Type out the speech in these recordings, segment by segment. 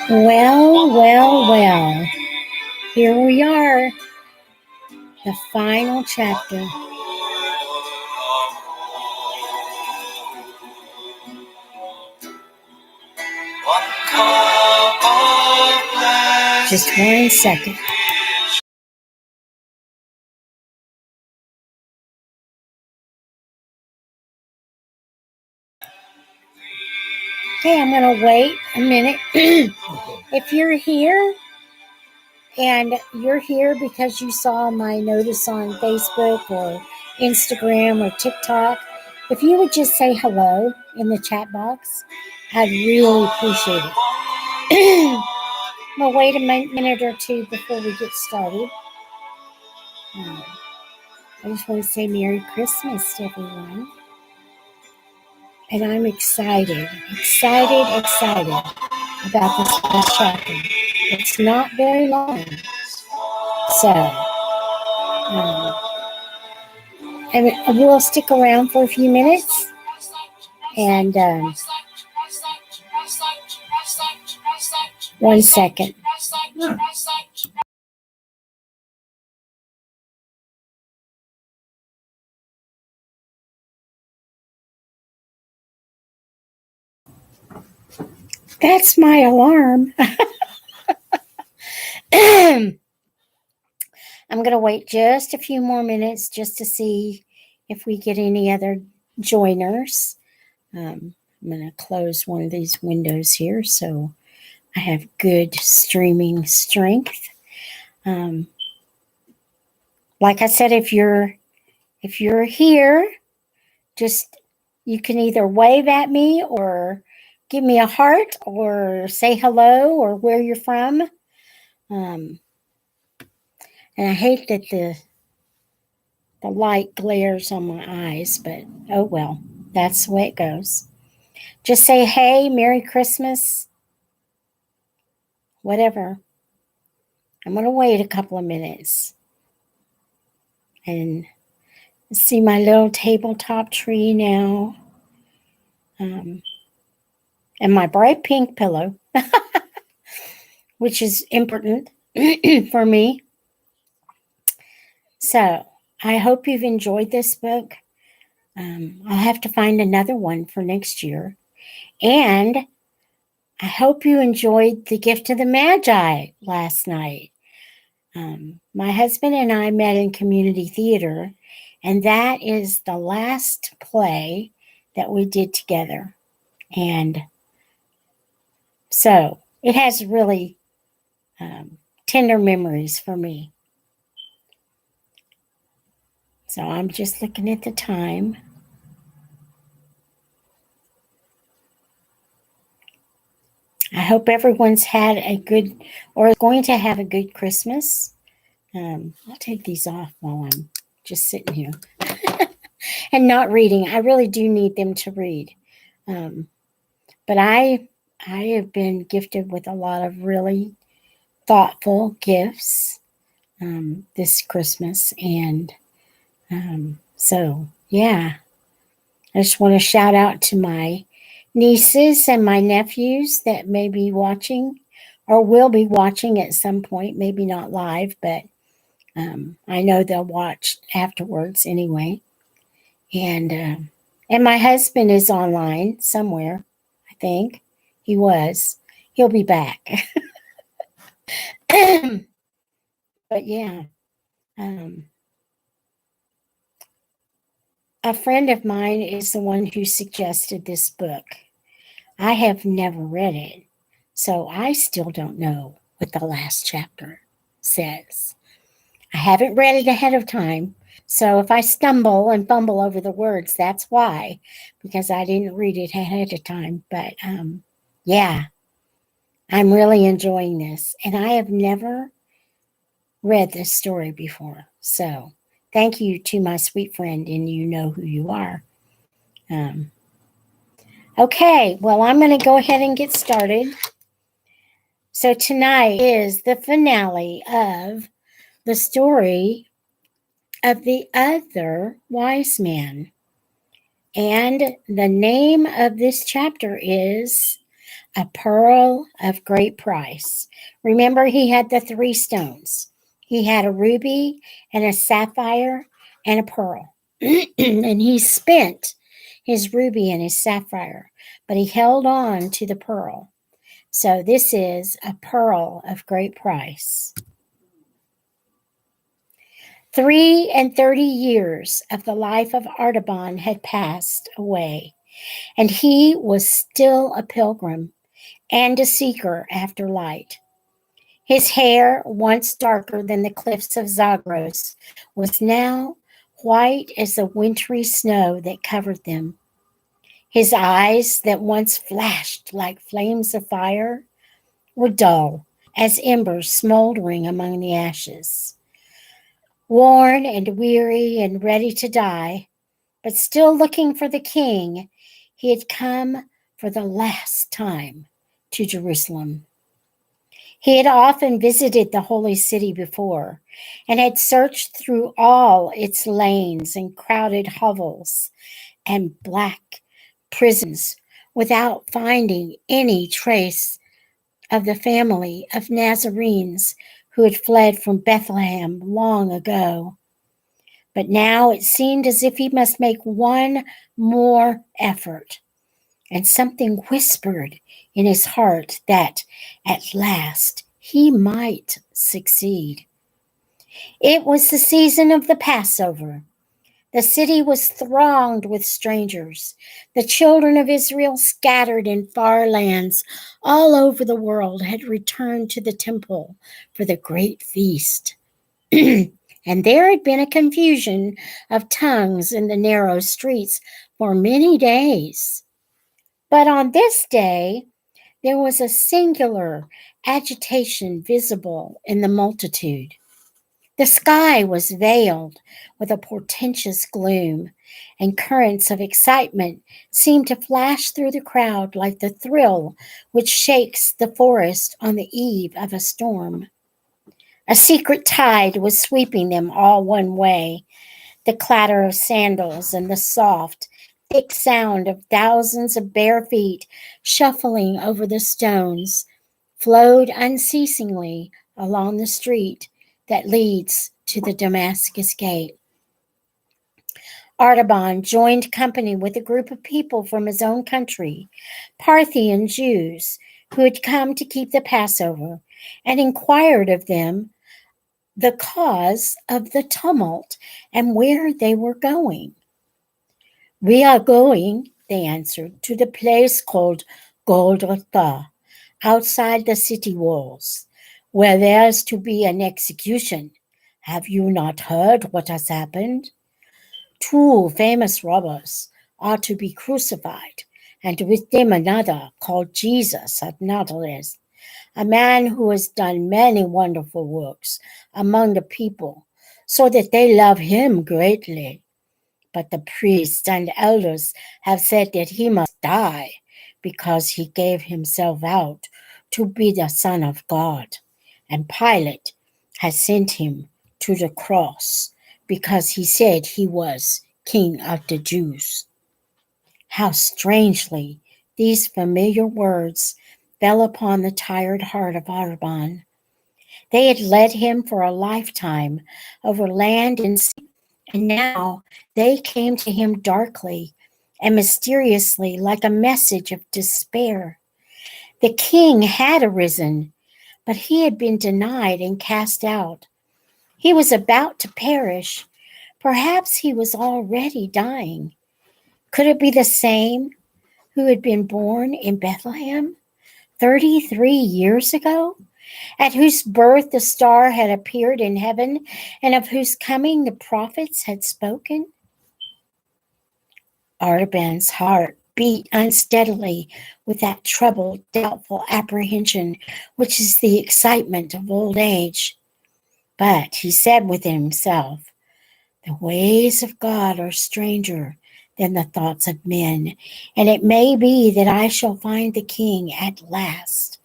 Well. Here we are, the final chapter. Just 1 second. Okay, I'm going to wait a minute. If you're here and you're here because you saw my notice on Facebook or Instagram or TikTok, if you would just say hello in the chat box, I'd really appreciate it. We'll wait a minute or two before we get started. I just want to say Merry Christmas to everyone. And I'm excited about this last chapter. It's not very long. So, and we'll stick around for a few minutes. And 1 second. That's my alarm. I'm going to wait just a few more minutes just to see if we get any other joiners. I'm going to close one of these windows here so I have good streaming strength. Like I said, if you're here, just you can either wave at me or give me a heart or say hello or where you're from. And I hate that the light glares on my eyes, but oh well, that's the way it goes. Just say, hey, Merry Christmas, whatever. I'm going to wait a couple of minutes and see my little tabletop tree now. And my bright pink pillow, which is important for me. So I hope you've enjoyed this book. I'll have to find another one for next year. And I hope you enjoyed The Gift of the Magi last night. My husband and I met in community theater, and that is the last play that we did together. And so it has really tender memories for me. So I'm just looking at the time. I hope everyone's had a good or is going to have a good Christmas. I'll take these off while I'm just sitting here and not reading. I really do need them to read. But I have been gifted with a lot of really thoughtful gifts this Christmas. And so, yeah, I just want to shout out to my nieces and my nephews that may be watching or will be watching at some point, maybe not live, but I know they'll watch afterwards anyway. And my husband is online somewhere, I think. He was. He'll be back. But yeah. A friend of mine is the one who suggested this book. I have never read it, so I still don't know what the last chapter says. I haven't read it ahead of time, so if I stumble and fumble over the words, that's why, because I didn't read it ahead of time. But yeah, I'm really enjoying this, and I have never read this story before, so thank you to my sweet friend, and you know who you are. Okay, well, I'm going to go ahead and get started. So tonight is the finale of the story of the other wise man. And the name of this chapter is A Pearl of Great Price. Remember, he had the three stones. He had a ruby and a sapphire and a pearl. And he spent his ruby and his sapphire, but he held on to the pearl. So this is a pearl of great price. 33 years of the life of Artaban had passed away, and he was still a pilgrim and a seeker after light. His hair, once darker than the cliffs of Zagros, was now white as the wintry snow that covered them. His eyes, that once flashed like flames of fire, were dull as embers smoldering among the ashes. Worn and weary and ready to die, but still looking for the king, he had come for the last time to Jerusalem. He had often visited the holy city before and had searched through all its lanes and crowded hovels and black prisons without finding any trace of the family of Nazarenes who had fled from Bethlehem long ago. But now it seemed as if he must make one more effort, and something whispered in his heart that at last he might succeed. It was the season of the Passover. The city was thronged with strangers. The children of Israel, scattered in far lands all over the world, had returned to the temple for the great feast. And there had been a confusion of tongues in the narrow streets for many days. But on this day, there was a singular agitation visible in the multitude. The sky was veiled with a portentous gloom, and currents of excitement seemed to flash through the crowd like the thrill which shakes the forest on the eve of a storm. A secret tide was sweeping them all one way. The clatter of sandals and the soft, thick sound of thousands of bare feet shuffling over the stones flowed unceasingly along the street that leads to the Damascus Gate. Artaban joined company with a group of people from his own country, Parthian Jews, who had come to keep the Passover, and inquired of them the cause of the tumult and where they were going. "We are going," they answered, "to the place called Golgotha, outside the city walls, where there is to be an execution. Have you not heard what has happened? 2 famous robbers are to be crucified, and with them another called Jesus of Nazareth, a man who has done many wonderful works among the people, so that they love him greatly. But the priests and elders have said that he must die because he gave himself out to be the Son of God. And Pilate has sent him to the cross because he said he was King of the Jews." How strangely these familiar words fell upon the tired heart of Artaban. They had led him for a lifetime over land and sea, and now they came to him darkly and mysteriously like a message of despair. The king had arisen, but he had been denied and cast out. He was about to perish. Perhaps he was already dying. Could it be the same who had been born in Bethlehem 33 years ago, at whose birth the star had appeared in heaven, and of whose coming the prophets had spoken? Artaban's heart beat unsteadily with that troubled, doubtful apprehension which is the excitement of old age. But he said within himself, "The ways of God are stranger than the thoughts of men, and it may be that I shall find the king at last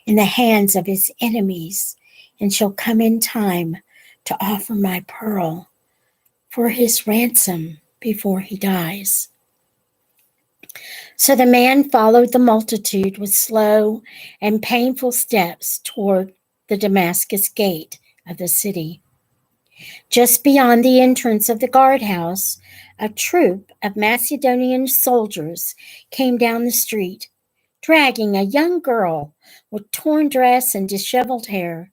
in the hands of his enemies, and shall come in time to offer my pearl for his ransom before he dies." So the man followed the multitude with slow and painful steps toward the Damascus gate of the city. Just beyond the entrance of the guardhouse, a troop of Macedonian soldiers came down the street, dragging a young girl with torn dress and disheveled hair.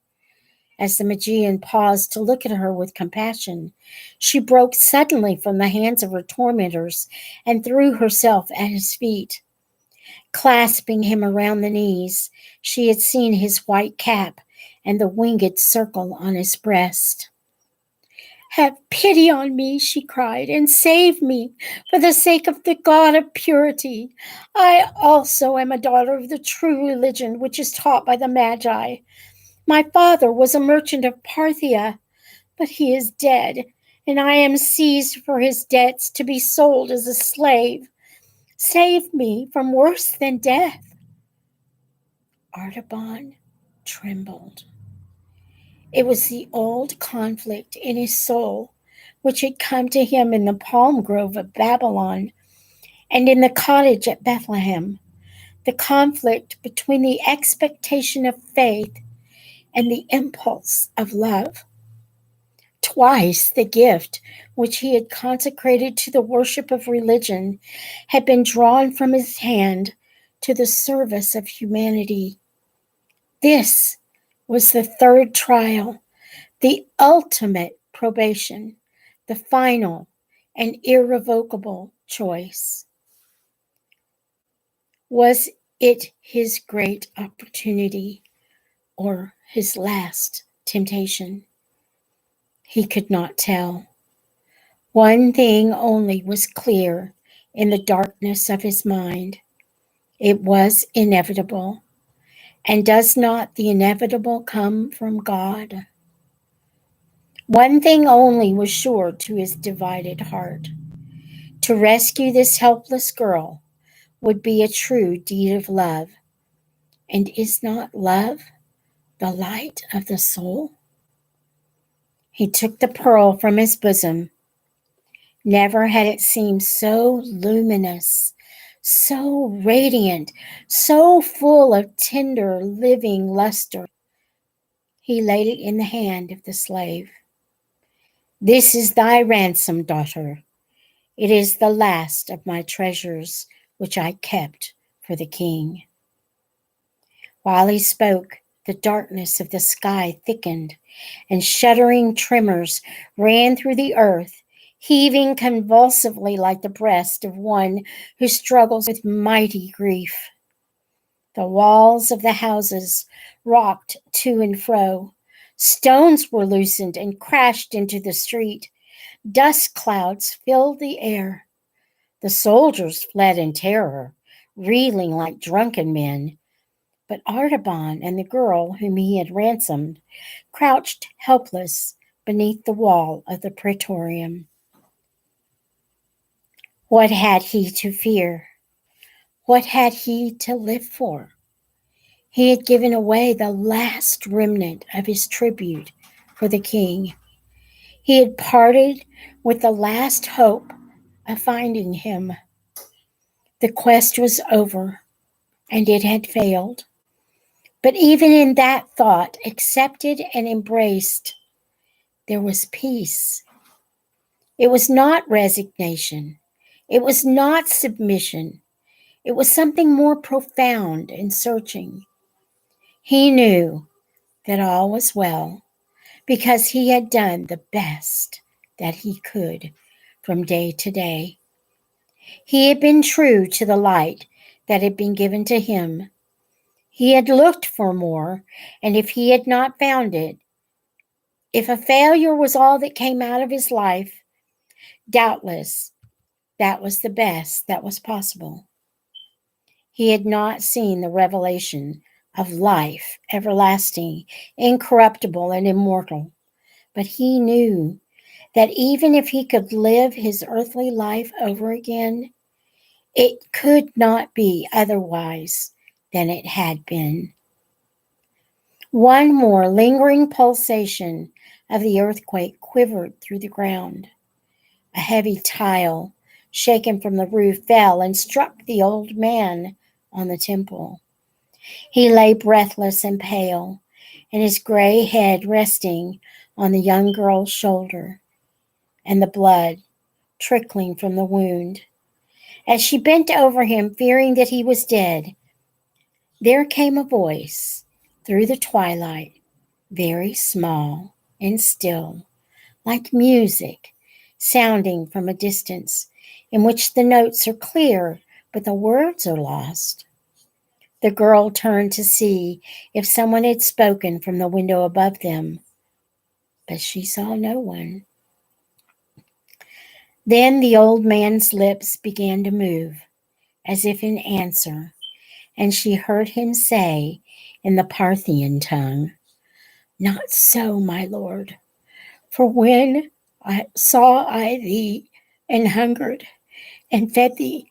As the Magian paused to look at her with compassion, she broke suddenly from the hands of her tormentors and threw herself at his feet. Clasping him around the knees, she had seen his white cap and the winged circle on his breast. "Have pity on me," she cried, "and save me for the sake of the God of purity. I also am a daughter of the true religion which is taught by the Magi. My father was a merchant of Parthia, but he is dead, and I am seized for his debts to be sold as a slave. Save me from worse than death." Artaban trembled. It was the old conflict in his soul which had come to him in the palm grove of Babylon and in the cottage at Bethlehem, the conflict between the expectation of faith and the impulse of love. Twice the gift which he had consecrated to the worship of religion had been drawn from his hand to the service of humanity. This was the third trial, the ultimate probation, the final and irrevocable choice. Was it his great opportunity or his last temptation? He could not tell. One thing only was clear in the darkness of his mind. It was inevitable. And does not the inevitable come from God? One thing only was sure to his divided heart. To rescue this helpless girl would be a true deed of love. And is not love the light of the soul? He took the pearl from his bosom. Never had it seemed so luminous, so radiant, so full of tender, living luster. He laid it in the hand of the slave. "This is thy ransom, daughter. It is the last of my treasures which I kept for the king." While he spoke, the darkness of the sky thickened, and shuddering tremors ran through the earth, heaving convulsively like the breast of one who struggles with mighty grief. The walls of the houses rocked to and fro. Stones were loosened and crashed into the street. Dust clouds filled the air. The soldiers fled in terror, reeling like drunken men. But Artaban and the girl whom he had ransomed crouched helpless beneath the wall of the praetorium. What had he to fear? What had he to live for? He had given away the last remnant of his tribute for the king. He had parted with the last hope of finding him. The quest was over, and it had failed. But even in that thought, accepted and embraced, there was peace. It was not resignation. It was not submission. It was something more profound and searching. He knew that all was well because he had done the best that he could from day to day. He had been true to the light that had been given to him. He had looked for more, and if he had not found it, if a failure was all that came out of his life, doubtless that was the best that was possible. He had not seen the revelation of life, everlasting, incorruptible, and immortal, but he knew that even if he could live his earthly life over again, it could not be otherwise than it had been. One more lingering pulsation of the earthquake quivered through the ground. A heavy tile shaken from the roof, fell and struck the old man on the temple. He lay breathless and pale, and his gray head resting on the young girl's shoulder, and the blood trickling from the wound. As she bent over him, fearing that he was dead, there came a voice through the twilight, very small and still, like music sounding from a distance, in which the notes are clear, but the words are lost. The girl turned to see if someone had spoken from the window above them, but she saw no one. Then the old man's lips began to move, as if in answer, and she heard him say in the Parthian tongue, "Not so, my lord, for when I saw thee and hungered, and fed thee,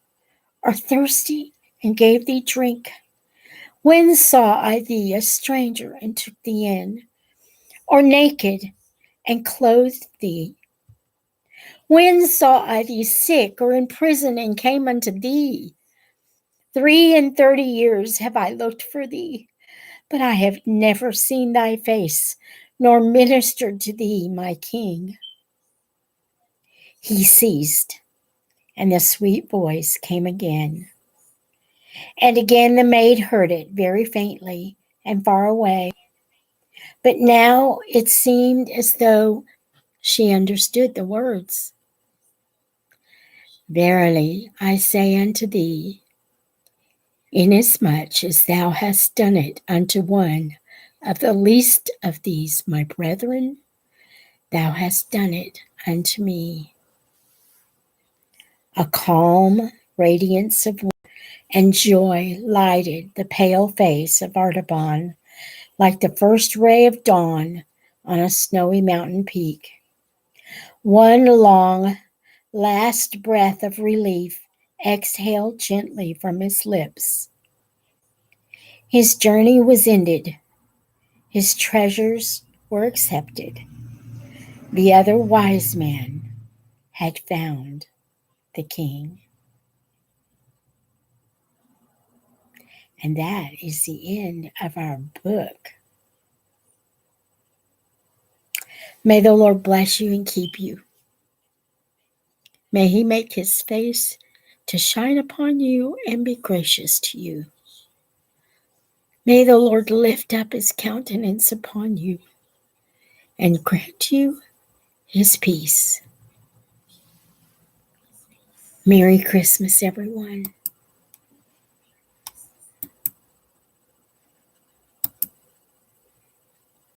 or thirsty, and gave thee drink? When saw I thee a stranger, and took thee in, or naked, and clothed thee? When saw I thee sick, or in prison, and came unto thee? 33 years have I looked for thee, but I have never seen thy face, nor ministered to thee, my king." He ceased, and the sweet voice came again. And again the maid heard it very faintly and far away. But now it seemed as though she understood the words. "Verily I say unto thee, inasmuch as thou hast done it unto one of the least of these my brethren, thou hast done it unto me." A calm radiance of and joy lighted the pale face of Artaban, like the first ray of dawn on a snowy mountain peak. One long, last breath of relief exhaled gently from his lips. His journey was ended. His treasures were accepted. The other wise man had found the king. And that is the end of our book. May the Lord bless you and keep you. May he make his face to shine upon you and be gracious to you. May the Lord lift up his countenance upon you and grant you his peace. Merry Christmas, everyone.